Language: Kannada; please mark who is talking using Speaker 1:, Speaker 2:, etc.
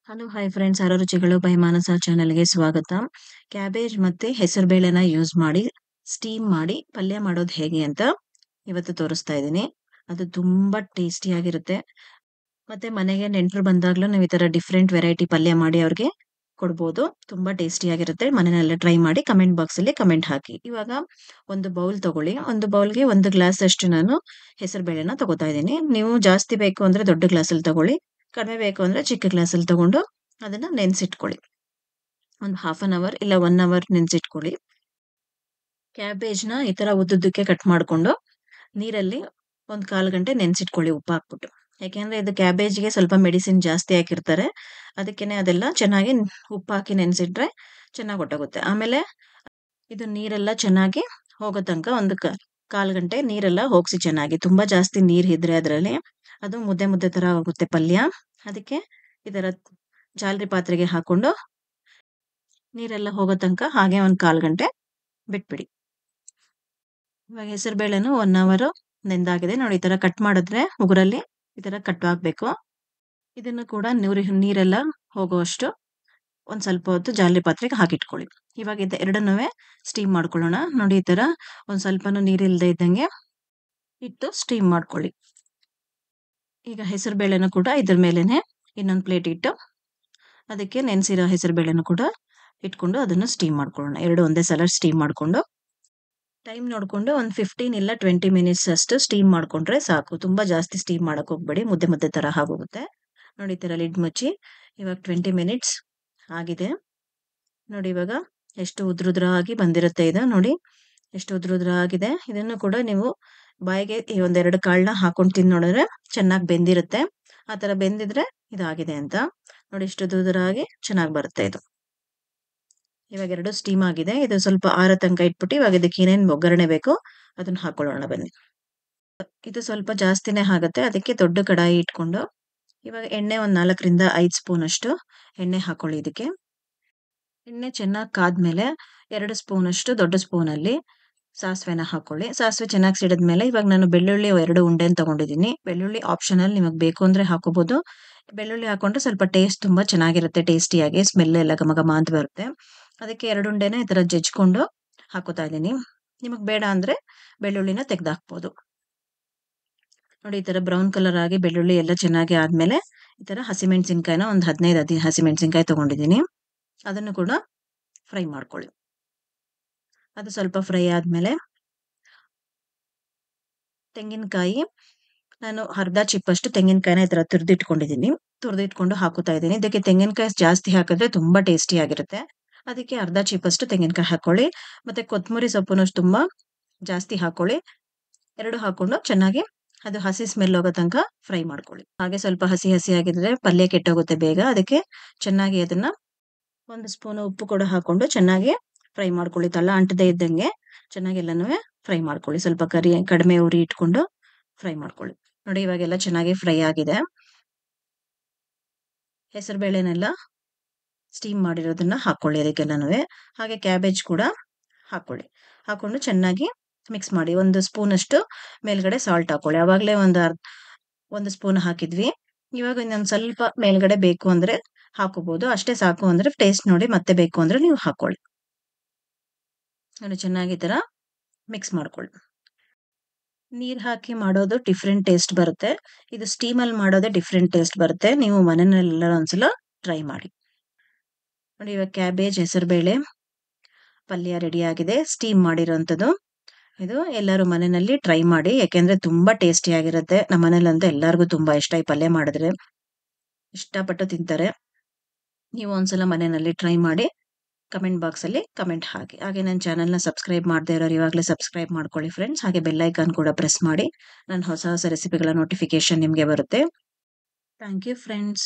Speaker 1: ಹಲೋ ಹಾಯ್ ಫ್ರೆಂಡ್ಸ್, ರುಚಿಗಳು ಬೈ ಮಾನಸ ಚಾನೆಲ್ಗೆ ಸ್ವಾಗತ. ಕ್ಯಾಬೇಜ್ ಮತ್ತೆ ಹೆಸರುಬೇಳೆನ ಯೂಸ್ ಮಾಡಿ ಸ್ಟೀಮ್ ಮಾಡಿ ಪಲ್ಯ ಮಾಡೋದು ಹೇಗೆ ಅಂತ ಇವತ್ತು ತೋರಿಸ್ತಾ ಇದ್ದೀನಿ. ಅದು ತುಂಬಾ ಟೇಸ್ಟಿಯಾಗಿರುತ್ತೆ. ಮತ್ತೆ ಮನೆಗೆ ನೆಂಟರು ಬಂದಾಗ್ಲೂ ನೀವು ಈ ತರ ಡಿಫ್ರೆಂಟ್ ವೆರೈಟಿ ಪಲ್ಯ ಮಾಡಿ ಅವ್ರಿಗೆ ಕೊಡ್ಬೋದು. ತುಂಬಾ ಟೇಸ್ಟಿಯಾಗಿರುತ್ತೆ. ಮನೆಯಲ್ಲ ಟ್ರೈ ಮಾಡಿ ಕಮೆಂಟ್ ಬಾಕ್ಸ್ ಅಲ್ಲಿ ಕಮೆಂಟ್ ಹಾಕಿ. ಇವಾಗ ಒಂದು ಬೌಲ್ ತಗೊಳ್ಳಿ. ಒಂದು ಬೌಲ್ಗೆ 1 ಗ್ಲಾಸ್ ಅಷ್ಟು ನಾನು ಹೆಸರುಬೇಳೆನ ತಗೋತಾ ಇದ್ದೀನಿ. ನೀವು ಜಾಸ್ತಿ ಬೇಕು ಅಂದ್ರೆ ದೊಡ್ಡ ಗ್ಲಾಸಲ್ಲಿ ತಗೊಳ್ಳಿ. ಕಡಿಮೆ ಬೇಕು ಅಂದ್ರೆ ಚಿಕ್ಕ ಗ್ಲಾಸಲ್ಲಿ ತಗೊಂಡು ಅದನ್ನ ನೆನೆಸಿಟ್ಕೊಳ್ಳಿ. ಒಂದು ಹಾಫ್ ಅನ್ ಅವರ್ ಇಲ್ಲ 1 ಅವರ್ ನೆನೆಸಿಟ್ಕೊಳ್ಳಿ. ಕ್ಯಾಬೇಜ್ನ ಈ ತರ ಉದ್ದುದ್ದಕ್ಕೆ ಕಟ್ ಮಾಡ್ಕೊಂಡು ನೀರಲ್ಲಿ ಒಂದು 1/4 ಗಂಟೆ ನೆನೆಸಿಟ್ಕೊಳ್ಳಿ ಉಪ್ಪು ಹಾಕ್ಬಿಟ್ಟು. ಯಾಕೆಂದ್ರೆ ಇದು ಕ್ಯಾಬೇಜ್ಗೆ ಸ್ವಲ್ಪ ಮೆಡಿಸಿನ್ ಜಾಸ್ತಿ ಹಾಕಿರ್ತಾರೆ. ಅದಕ್ಕೇನೆ ಅದೆಲ್ಲ ಚೆನ್ನಾಗಿ ಉಪ್ಪು ಹಾಕಿ ನೆನೆಸಿಟ್ರೆ ಚೆನ್ನಾಗಿ ಹೊಟ್ಟೋಗುತ್ತೆ. ಆಮೇಲೆ ಇದು ನೀರೆಲ್ಲ ಚೆನ್ನಾಗಿ ಹೋಗೋ ತನಕ ಒಂದು 1/4 ಗಂಟೆ ನೀರೆಲ್ಲ ಹೋಗಿಸಿ ಚೆನ್ನಾಗಿ. ತುಂಬಾ ಜಾಸ್ತಿ ನೀರ್ ಇದ್ರೆ ಅದರಲ್ಲಿ ಅದು ಮುದ್ದೆ ಮುದ್ದೆ ತರ ಆಗುತ್ತೆ ಪಲ್ಯ. ಅದಕ್ಕೆ ಇದರ ಜಾಲರಿ ಪಾತ್ರೆಗೆ ಹಾಕೊಂಡು ನೀರೆಲ್ಲ ಹೋಗೋ ತನಕ ಹಾಗೆ ಒಂದು 1/4 ಗಂಟೆ ಬಿಟ್ಬಿಡಿ. ಇವಾಗ ಹೆಸರುಬೇಳೆನು 1 ಅವರ್ ನೆಂದಾಗಿದೆ ನೋಡಿ. ಈ ತರ ಕಟ್ ಮಾಡಿದ್ರೆ ಉಗುರಲ್ಲಿ ಈ ತರ ಕಟ್ ಆಗ್ಬೇಕು. ಇದನ್ನು ಕೂಡ ನೀರೆಲ್ಲ ಹೋಗುವಷ್ಟು ಒಂದ್ ಸ್ವಲ್ಪ ಹೊತ್ತು ಜಾಲರಿ ಪಾತ್ರೆಗೆ ಹಾಕಿಟ್ಕೊಳ್ಳಿ. ಇವಾಗ ಎರಡನ್ನೂ ಸ್ಟೀಮ್ ಮಾಡ್ಕೊಳ್ಳೋಣ. ನೋಡಿ ಈ ತರ ಒಂದ್ ಸ್ವಲ್ಪನೂ ನೀರಿಲ್ದೇ ಇದ್ದಂಗೆ ಇಟ್ಟು ಸ್ಟೀಮ್ ಮಾಡ್ಕೊಳ್ಳಿ. ಈಗ ಹೆಸರುಬೇಳೆನೂ ಕೂಡ ಇದ್ರ ಮೇಲೆನೆ ಇನ್ನೊಂದು ಪ್ಲೇಟ್ ಇಟ್ಟು ಅದಕ್ಕೆ ನೆನೆಸಿರೋ ಹೆಸರುಬೇಳೆನೂ ಕೂಡ ಇಟ್ಕೊಂಡು ಅದನ್ನು ಸ್ಟೀಮ್ ಮಾಡ್ಕೊಳ್ಳೋಣ. ಎರಡು ಒಂದೇ ಸಲ ಸ್ಟೀಮ್ ಮಾಡ್ಕೊಂಡು ಟೈಮ್ ನೋಡ್ಕೊಂಡು ಒಂದು 15 ಇಲ್ಲ 20 ಮಿನಿಟ್ಸ್ ಅಷ್ಟು ಸ್ಟೀಮ್ ಮಾಡ್ಕೊಂಡ್ರೆ ಸಾಕು. ತುಂಬಾ ಜಾಸ್ತಿ ಸ್ಟೀಮ್ ಮಾಡಕ್ ಹೋಗ್ಬೇಡಿ, ಮುದ್ದೆ ಮುದ್ದೆ ತರ ಆಗೋಗುತ್ತೆ. ನೋಡಿ ಈ ತರ ಲಿಡ್ ಮುಚ್ಚಿ ಇವಾಗ 20 ಮಿನಿಟ್ಸ್ ಆಗಿದೆ. ನೋಡಿ ಇವಾಗ ಎಷ್ಟು ಉದ್ರುದ್ರಾಗಿ ಬಂದಿರುತ್ತೆ ಇದು. ನೋಡಿ ಎಷ್ಟು ಉದ್ರುದ್ರ ಆಗಿದೆ. ಇದನ್ನು ಕೂಡ ನೀವು ಬಾಯಿಗೆ ಈ 1-2 ಕಾಳನ್ನ ಹಾಕೊಂಡು ತಿಂದು ನೋಡಿದ್ರೆ ಚೆನ್ನಾಗಿ ಬೆಂದಿರುತ್ತೆ. ಆ ತರ ಬೆಂದಿದ್ರೆ ಇದಾಗಿದೆ ಅಂತ. ನೋಡಿ ಇಷ್ಟು ಉದ್ರುದ್ರಾಗಿ ಚೆನ್ನಾಗಿ ಬರುತ್ತೆ ಇದು. ಇವಾಗ ಎರಡು ಸ್ಟೀಮ್ ಆಗಿದೆ. ಇದು ಸ್ವಲ್ಪ ಆರೋ ತನಕ ಇಟ್ಬಿಟ್ಟು ಇವಾಗ ಇದಕ್ಕೆ ಏನೇನು ಒಗ್ಗರಣೆ ಬೇಕೋ ಅದನ್ನ ಹಾಕೊಳ್ಳೋಣ ಬನ್ನಿ. ಇದು ಸ್ವಲ್ಪ ಜಾಸ್ತಿನೇ ಆಗುತ್ತೆ. ಅದಕ್ಕೆ ದೊಡ್ಡ ಕಡಾಯಿ ಇಟ್ಕೊಂಡು ಇವಾಗ ಎಣ್ಣೆ ಒಂದು 4ರಿಂದ 5 ಸ್ಪೂನ್ ಅಷ್ಟು ಎಣ್ಣೆ ಹಾಕೊಳ್ಳಿ. ಇದಕ್ಕೆ ಎಣ್ಣೆ ಚೆನ್ನಾಗಿ ಕಾದ್ಮೇಲೆ 2 ಸ್ಪೂನ್ ಅಷ್ಟು ದೊಡ್ಡ ಸ್ಪೂನಲ್ಲಿ ಸಾಸಿವೆನ ಹಾಕೊಳ್ಳಿ. ಸಾಸಿವೆ ಚೆನ್ನಾಗಿ ಸಿಡಿದ್ಮೇಲೆ ಇವಾಗ ನಾನು ಬೆಳ್ಳುಳ್ಳಿ 2 ಉಂಡೆನ ತಗೊಂಡಿದ್ದೀನಿ. ಬೆಳ್ಳುಳ್ಳಿ ಆಪ್ಷನಲ್, ನಿಮಗೆ ಬೇಕು ಅಂದ್ರೆ ಹಾಕೋಬಹುದು. ಬೆಳ್ಳುಳ್ಳಿ ಹಾಕೊಂಡ್ರೆ ಸ್ವಲ್ಪ ಟೇಸ್ಟ್ ತುಂಬಾ ಚೆನ್ನಾಗಿರುತ್ತೆ. ಟೇಸ್ಟಿಯಾಗಿ ಸ್ಮೆಲ್ ಎಲ್ಲ ಘಮ ಘಮ ಅಂತ ಬರುತ್ತೆ. ಅದಕ್ಕೆ 2 ಉಂಡೆನ ಈ ತರ ಜಜ್ಕೊಂಡು ಹಾಕೋತಾ ಇದ್ದೀನಿ. ನಿಮಗ್ ಬೇಡ ಅಂದ್ರೆ ಬೆಳ್ಳುಳ್ಳಿನ ತೆಗ್ದು ಹಾಕ್ಬೋದು. ನೋಡಿ ಈ ತರ ಬ್ರೌನ್ ಕಲರ್ ಆಗಿ ಬೆಳ್ಳುಳ್ಳಿ ಎಲ್ಲ ಚೆನ್ನಾಗಿ ಆದ್ಮೇಲೆ ಈ ತರ ಹಸಿಮೆಣಸಿನ್ಕಾಯಿನ ಒಂದು 15 ಹಸಿಮೆಣಸಿನ್ಕಾಯಿ ತಗೊಂಡಿದ್ದೀನಿ. ಅದನ್ನು ಕೂಡ ಫ್ರೈ ಮಾಡ್ಕೊಳ್ಳಿ. ಅದು ಸ್ವಲ್ಪ ಫ್ರೈ ಆದ್ಮೇಲೆ ತೆಂಗಿನಕಾಯಿ, ನಾನು ಅರ್ಧ ಚಿಪ್ಪಷ್ಟು ತೆಂಗಿನಕಾಯಿನ ಈ ತರ ತುರಿದಿಟ್ಕೊಂಡು ಹಾಕೋತಾ ಇದ್ದೀನಿ. ಇದಕ್ಕೆ ತೆಂಗಿನಕಾಯಿ ಜಾಸ್ತಿ ಹಾಕಿದ್ರೆ ತುಂಬಾ ಟೇಸ್ಟಿ ಆಗಿರುತ್ತೆ. ಅದಕ್ಕೆ ಅರ್ಧ ಚಿಪ್ಪಷ್ಟು ತೆಂಗಿನಕಾಯಿ ಹಾಕೊಳ್ಳಿ. ಮತ್ತೆ ಕೊತ್ತಂಬರಿ ಸೊಪ್ಪುನು ತುಂಬಾ ಜಾಸ್ತಿ ಹಾಕೊಳ್ಳಿ. 2 ಹಾಕೊಂಡು ಚೆನ್ನಾಗಿ ಅದು ಹಸಿ ಸ್ಮೆಲ್ ಹೋಗೋ ತನಕ ಫ್ರೈ ಮಾಡ್ಕೊಳ್ಳಿ. ಹಾಗೆ ಸ್ವಲ್ಪ ಹಸಿ ಹಸಿ ಆಗಿದ್ರೆ ಪಲ್ಯ ಕೆಟ್ಟೋಗುತ್ತೆ ಬೇಗ. ಅದಕ್ಕೆ ಚೆನ್ನಾಗಿ ಅದನ್ನ 1 ಸ್ಪೂನ್ ಉಪ್ಪು ಕೂಡ ಹಾಕೊಂಡು ಚೆನ್ನಾಗಿ ಫ್ರೈ ಮಾಡ್ಕೊಳ್ಳಿ. ತಳ ಅಂಟದೇ ಇದ್ದಂಗೆ ಚೆನ್ನಾಗಿ ಎಲ್ಲನೂ ಫ್ರೈ ಮಾಡ್ಕೊಳ್ಳಿ. ಸ್ವಲ್ಪ ಕಡಿಮೆ ಉರಿ ಇಟ್ಕೊಂಡು ಫ್ರೈ ಮಾಡ್ಕೊಳ್ಳಿ. ನೋಡಿ ಇವಾಗೆಲ್ಲ ಚೆನ್ನಾಗಿ ಫ್ರೈ ಆಗಿದೆ. ಹೆಸರುಬೇಳೆನೆಲ್ಲ ಸ್ಟೀಮ್ ಮಾಡಿರೋದನ್ನ ಹಾಕೊಳ್ಳಿ ಅದಕ್ಕೆಲ್ಲನೂ. ಹಾಗೆ ಕ್ಯಾಬೇಜ್ ಕೂಡ ಹಾಕೊಂಡು ಚೆನ್ನಾಗಿ ಮಿಕ್ಸ್ ಮಾಡಿ. 1 ಸ್ಪೂನ್ ಅಷ್ಟು ಮೇಲ್ಗಡೆ ಸಾಲ್ಟ್ ಹಾಕೊಳ್ಳಿ. ಅವಾಗಲೇ 1 ಸ್ಪೂನ್ ಹಾಕಿದ್ವಿ. ಇವಾಗ ಇನ್ನೊಂದು ಸ್ವಲ್ಪ ಮೇಲ್ಗಡೆ ಬೇಕು ಅಂದ್ರೆ ಹಾಕೋಬಹುದು. ಅಷ್ಟೇ ಸಾಕು ಅಂದ್ರೆ ಟೇಸ್ಟ್ ನೋಡಿ ಮತ್ತೆ ಬೇಕು ಅಂದ್ರೆ ನೀವು ಹಾಕೊಳ್ಳಿ. ನೋಡಿ ಚೆನ್ನಾಗಿ ಈ ತರ ಮಿಕ್ಸ್ ಮಾಡ್ಕೊಳ್ಳಿ. ನೀರ್ ಹಾಕಿ ಮಾಡೋದು ಡಿಫ್ರೆಂಟ್ ಟೇಸ್ಟ್ ಬರುತ್ತೆ. ಇದು ಸ್ಟೀಮಲ್ಲಿ ಮಾಡೋದೇ ಡಿಫ್ರೆಂಟ್ ಟೇಸ್ಟ್ ಬರುತ್ತೆ. ನೀವು ಮನೆಯಲ್ಲೆಲ್ಲ ಒಂದ್ಸಲ ಟ್ರೈ ಮಾಡಿ. ನೋಡಿ ಇವಾಗ ಕ್ಯಾಬೇಜ್ ಹೆಸರುಬೇಳೆ ಪಲ್ಯ ರೆಡಿ ಆಗಿದೆ, ಸ್ಟೀಮ್ ಮಾಡಿರೋಂಥದ್ದು. ಇದು ಎಲ್ಲರೂ ಮನೆಯಲ್ಲಿ ಟ್ರೈ ಮಾಡಿ, ಯಾಕೆಂದ್ರೆ ತುಂಬಾ ಟೇಸ್ಟಿ ಆಗಿರುತ್ತೆ. ನಮ್ಮ ಮನೇಲಂತೂ ಎಲ್ಲರಿಗೂ ತುಂಬಾ ಇಷ್ಟ. ಈ ಪಲ್ಯ ಮಾಡಿದ್ರೆ ಇಷ್ಟಪಟ್ಟು ತಿಂತಾರೆ. ನೀವು ಒಂದ್ಸಲ ಮನೆಯಲ್ಲಿ ಟ್ರೈ ಮಾಡಿ ಕಮೆಂಟ್ ಬಾಕ್ಸ್ ಅಲ್ಲಿ ಕಮೆಂಟ್ ಹಾಕಿ. ಹಾಗೆ ನನ್ನ ಚಾನೆಲ್ನ ಸಬ್ಸ್ಕ್ರೈಬ್ ಮಾಡದೇ ಇರೋರು ಇವಾಗಲೇ ಸಬ್ಸ್ಕ್ರೈಬ್ ಮಾಡ್ಕೊಳ್ಳಿ ಫ್ರೆಂಡ್ಸ್. ಹಾಗೆ ಬೆಲ್ ಐಕಾನ್ ಕೂಡ ಪ್ರೆಸ್ ಮಾಡಿ. ನನ್ನ ಹೊಸ ರೆಸಿಪಿಗಳ ನೋಟಿಫಿಕೇಶನ್ ನಿಮಗೆ ಬರುತ್ತೆ. Thank you friends.